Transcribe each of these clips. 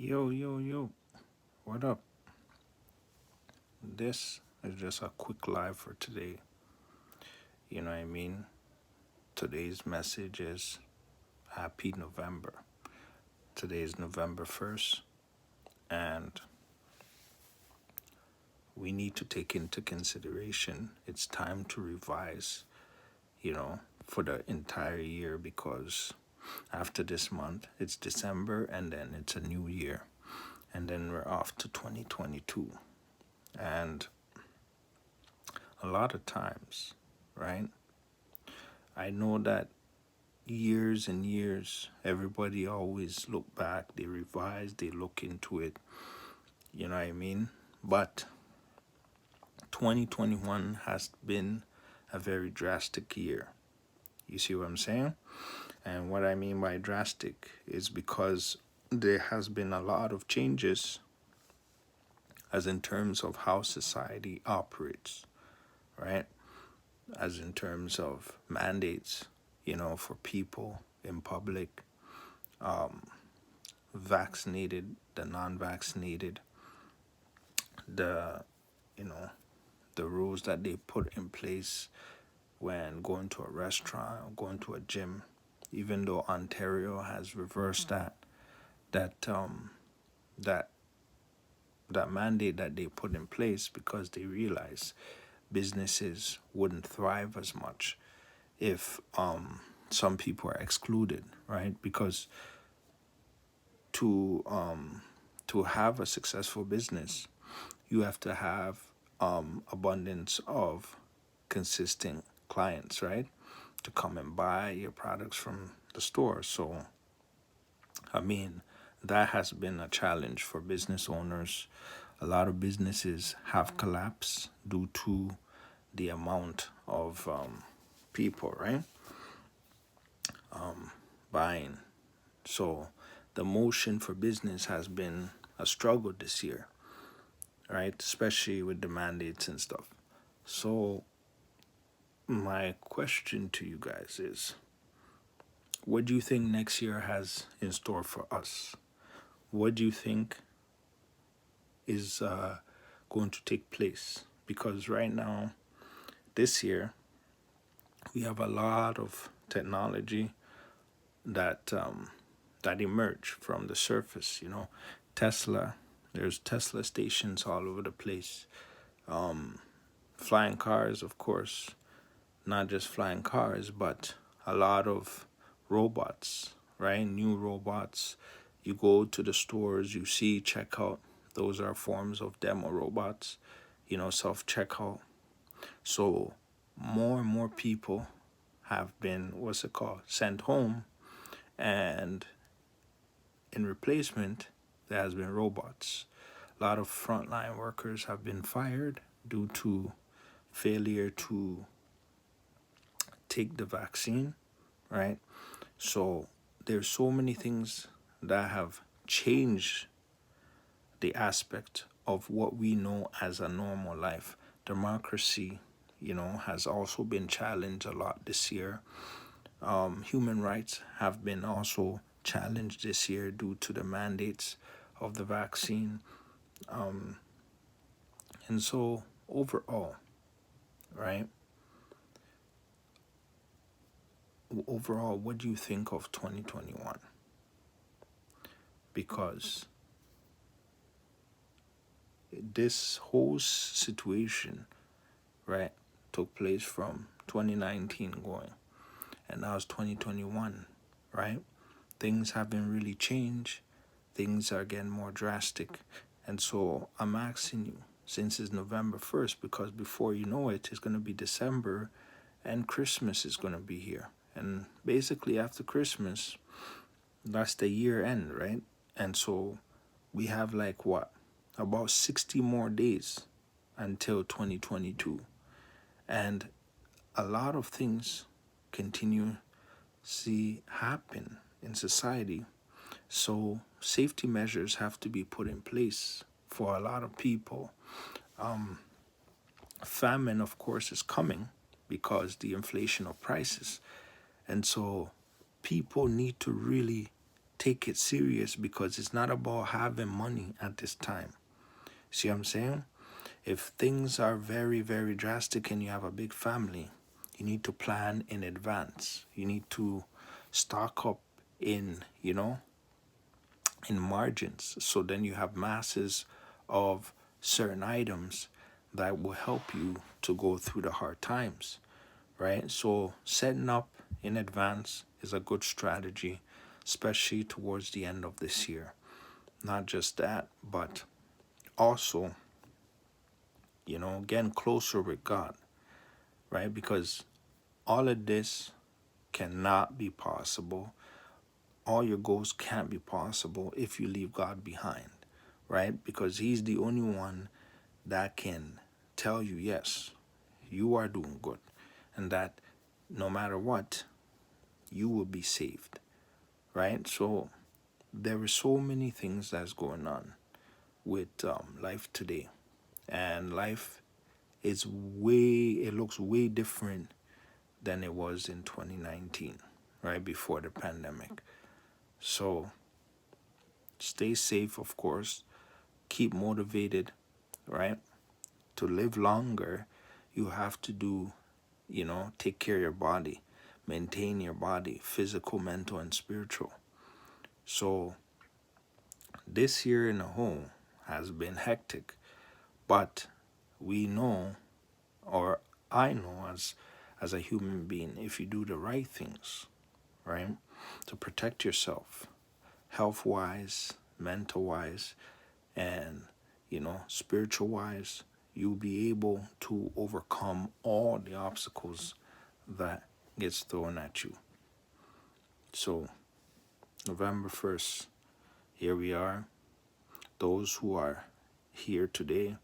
Yo, yo, yo, what up? This is just a quick live for today. You know what I mean? Today's message is Happy November. Today is November 1st, and we need to take into consideration it's time to revise, for the entire year because after this month, it's December and then it's a new year. And then we're off to 2022. And a lot of times, right? I know that years and years, everybody always look back, they revise, they look into it, you know what I mean? But 2021 has been a very drastic year. You see what I'm saying? And what I mean by drastic is because there has been a lot of changes as in terms of how society operates, right? As in terms of mandates, for people in public, vaccinated, the non-vaccinated, the, you know, the rules that they put in place when going to a restaurant or going to a gym, even though Ontario has reversed that that that mandate that they put in place because they realize businesses wouldn't thrive as much if some people are excluded, right? Because to have a successful business, you have to have abundance of consistent clients, right? To come and buy your products from the store. So, I mean, that has been a challenge for business owners. A lot of businesses have collapsed due to the amount of people, right? Buying. So, the motion for business has been a struggle this year, right? Especially with the mandates and stuff. So, my question to you guys is, what do you think next year has in store for us? What do you think is going to take place? Because right now, this year, we have a lot of technology that that emerge from the surface. Tesla. There's Tesla stations all over the place. Flying cars, of course, not just flying cars, but a lot of robots, right? New robots. You go to the stores, you see checkout. Those are forms of demo robots, self checkout. So more and more people have been, sent home, and in replacement, there has been robots. A lot of frontline workers have been fired due to failure to take the vaccine, right? So there's so many things that have changed the aspect of what we know as a normal life. Democracy, has also been challenged a lot this year. Human rights have been also challenged this year due to the mandates of the vaccine. And so overall, right? Overall, what do you think of 2021? Because this whole situation, right, took place from 2019 going, and now it's 2021, right? Things haven't really changed. Things are getting more drastic. And so I'm asking you, since it's November 1st, because before you know it, it's going to be December and Christmas is going to be here. And basically after Christmas, that's the year end, right? And so we have about 60 more days until 2022. And a lot of things continue to happen in society. So safety measures have to be put in place for a lot of people. Famine, of course, is coming because the inflation of prices. And so people need to really take it serious, because it's not about having money at this time. See what I'm saying? If things are very, very drastic and you have a big family, you need to plan in advance. You need to stock up in, in margins. So then you have masses of certain items that will help you to go through the hard times, right? So setting up in advance is a good strategy, especially towards the end of this year. Not just that, but also, getting closer with God, right? Because all of this cannot be possible. All your goals can't be possible if you leave God behind, right? Because He's the only one that can tell you, yes, you are doing good, and that no matter what, you will be saved, right? So there are so many things that's going on with life today, and life it looks way different than it was in 2019, right before the pandemic. So stay safe, of course. Keep motivated, right? To live longer, you have to take care of your body, maintain your body, physical, mental, and spiritual. So this year in a whole has been hectic, but we know, or I know as a human being, if you do the right things, right, to protect yourself, health wise, mental wise, and spiritual wise, you'll be able to overcome all the obstacles that gets thrown at you. So November 1st, here we are. Those who are here today,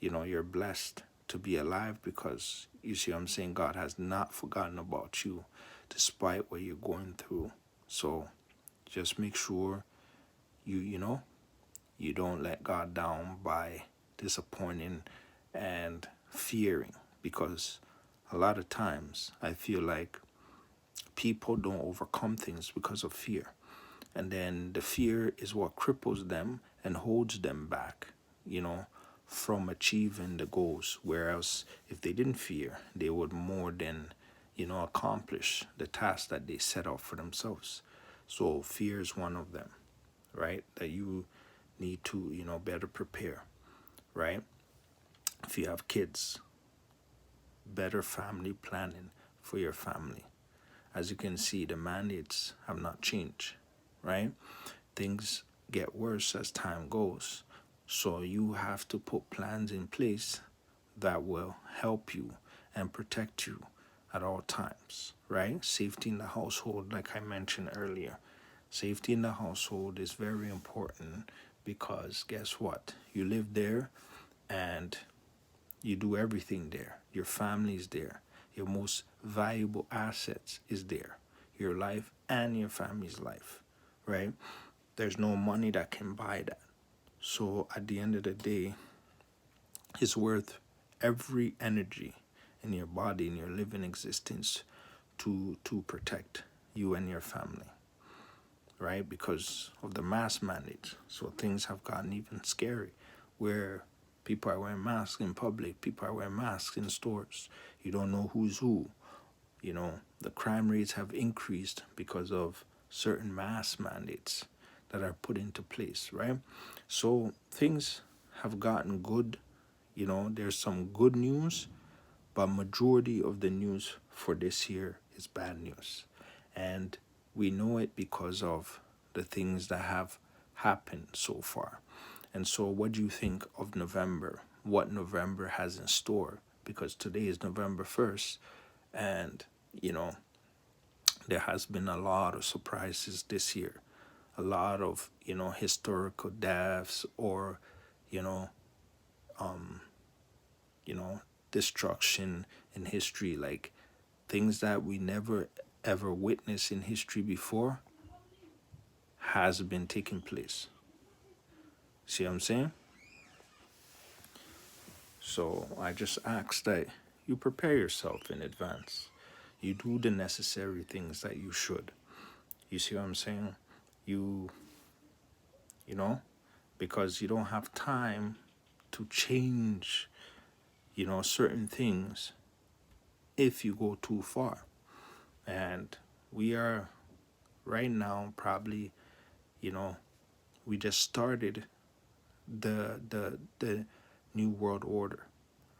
you're blessed to be alive, because you see what I'm saying, God has not forgotten about you despite what you're going through. So just make sure you don't let God down by disappointing and fearing, because a lot of times I feel like people don't overcome things because of fear. And then the fear is what cripples them and holds them back, from achieving the goals. Whereas if they didn't fear, they would more than, accomplish the task that they set out for themselves. So fear is one of them, right? That you need to, better prepare, right? If you have kids, better family planning for your family. As you can see, the mandates have not changed, right? Things get worse as time goes. So you have to put plans in place that will help you and protect you at all times, right? Safety in the household, like I mentioned earlier. Safety in the household is very important, because guess what? You live there and you do everything there. Your family's there. Your most valuable assets is there. Your life and your family's life, right? There's no money that can buy that. So at the end of the day, it's worth every energy in your body, in your living existence, to protect you and your family, right? Because of the mask mandate. So things have gotten even scary, where people are wearing masks in public, people are wearing masks in stores. You don't know who's who. The crime rates have increased because of certain mask mandates that are put into place, right? So things have gotten good. There's some good news, but majority of the news for this year is bad news. And we know it because of the things that have happened so far. And so what do you think of November? What November has in store? Because today is November 1st, and, there has been a lot of surprises this year. A lot of, historical deaths, or, you know, destruction in history, like things that we never ever witnessed in history before has been taking place. See what I'm saying? So I just ask that you prepare yourself in advance. You do the necessary things that you should. You see what I'm saying? you you know, because you don't have time to change, certain things if you go too far. And we are right now probably, you know, we just started the new world order,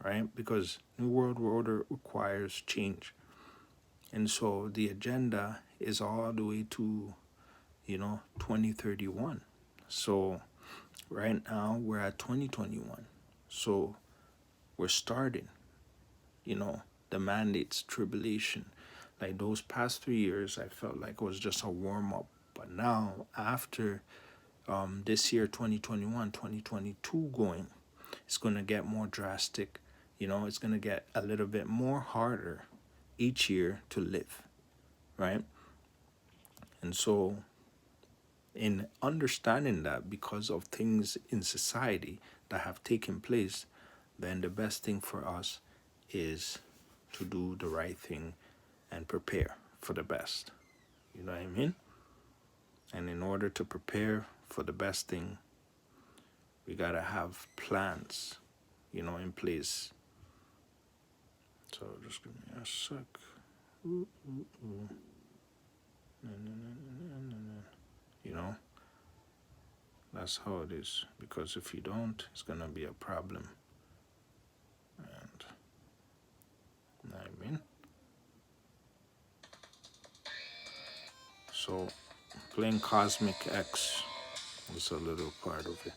right? Because new world order requires change. And so the agenda is all the way to, 2031. So right now we're at 2021. So we're starting, the mandates, tribulation. Like those past 3 years, I felt like it was just a warm up. But now, after this year, 2021, 2022 going, it's going to get more drastic. It's going to get a little bit more harder each year to live, right? And so, in understanding that because of things in society that have taken place, then the best thing for us is to do the right thing and prepare for the best. You know what I mean? And in order to prepare for the best thing, we gotta have plans, in place. So just give me a sec. Ooh, ooh, ooh. No, no, no, no, no, no. That's how it is. Because if you don't, it's gonna be a problem. And you know what I mean? So playing Cosmic X is a little part of it.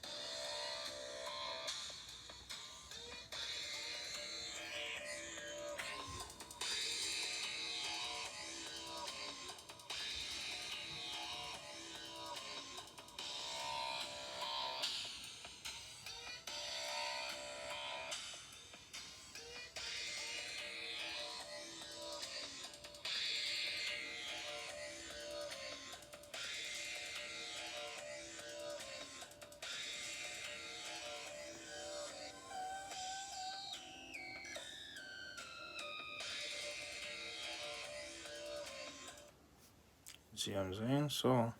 See what I'm saying? So,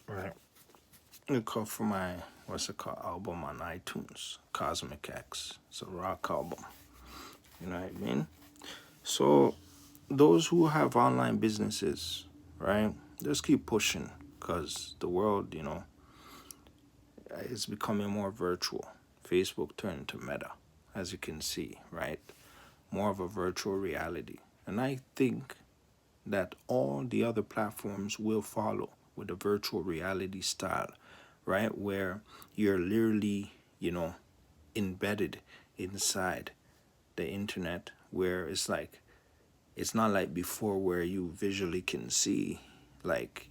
right. Look out for my, what's it called, album on iTunes, Cosmic X. It's a rock album. You know what I mean? So, those who have online businesses, right, just keep pushing because the world, is becoming more virtual. Facebook turned to Meta, as you can see, right? More of a virtual reality. And I think that all the other platforms will follow with a virtual reality style, right? Where you're literally, embedded inside the internet, where it's not like before where you visually can see, like,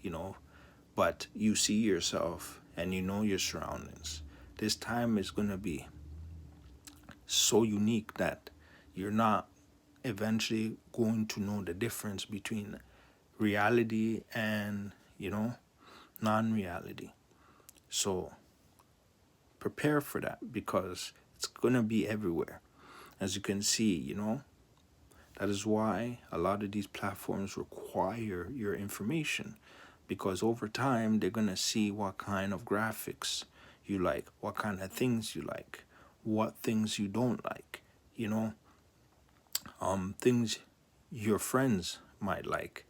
but you see yourself and you know your surroundings. This time is going to be so unique that you're not eventually going to know the difference between reality and, non-reality. So prepare for that because it's going to be everywhere. As you can see, that is why a lot of these platforms require your information because over time they're going to see what kind of graphics you like, what kind of things you like, what things you don't like, things your friends might like,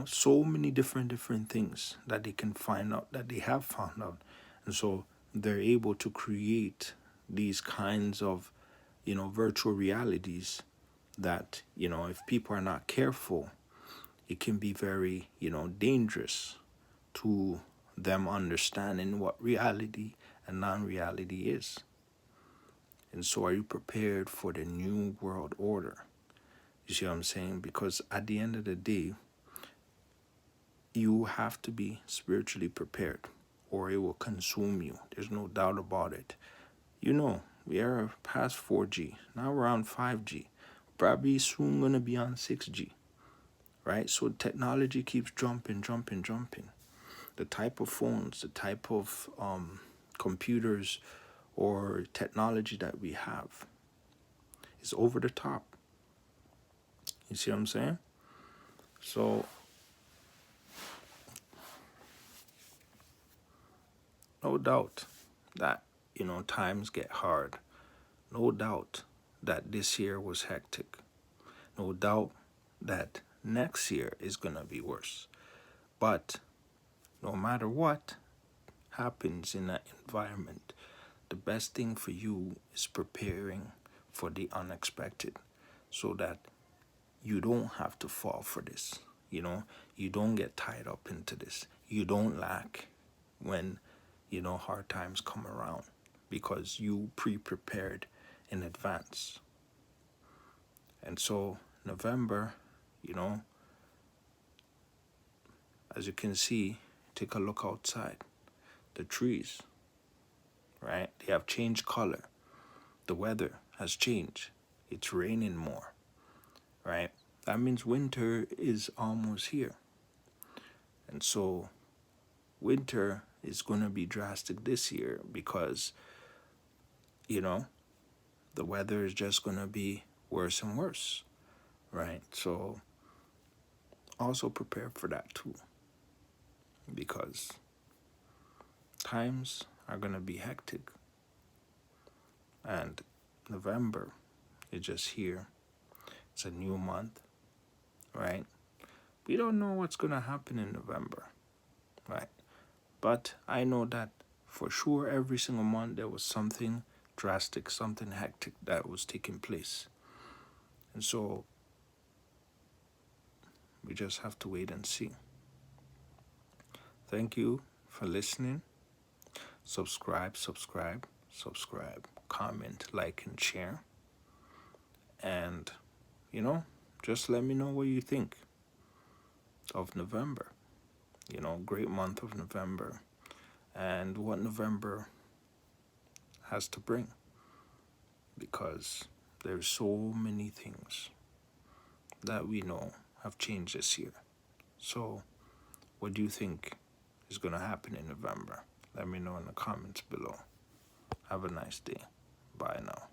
so many different things that they can find out, that they have found out. And so they're able to create these kinds of, virtual realities that, if people are not careful, it can be very, dangerous to them understanding what reality and non-reality is. And so are you prepared for the new world order? You see what I'm saying? Because at the end of the day, you have to be spiritually prepared or it will consume you. There's no doubt about it. We are past 4G. Now we're on 5G. Probably soon going to be on 6G. Right? So technology keeps jumping. The type of phones, the type of computers or technology that we have is over the top. You see what I'm saying? So no doubt that, times get hard. No doubt that this year was hectic. No doubt that next year is going to be worse. But no matter what happens in that environment, the best thing for you is preparing for the unexpected so that you don't have to fall for this. You don't get tied up into this. You don't lack when, hard times come around because you pre-prepared in advance. And so November, as you can see, take a look outside. The trees, right? They have changed color. The weather has changed. It's raining more, right? That means winter is almost here. And so winter is going to be drastic this year because, the weather is just going to be worse and worse, right? So also prepare for that too because times are going to be hectic. And November is just here. It's a new month, right? We don't know what's going to happen in November, right? But I know that for sure every single month there was something drastic, something hectic that was taking place. And so we just have to wait and see. Thank you for listening. Subscribe, comment, like, and share. And, just let me know what you think of November. Great month of November. And what November has to bring. Because there's so many things that we know have changed this year. So, what do you think is going to happen in November? Let me know in the comments below. Have a nice day. Bye now.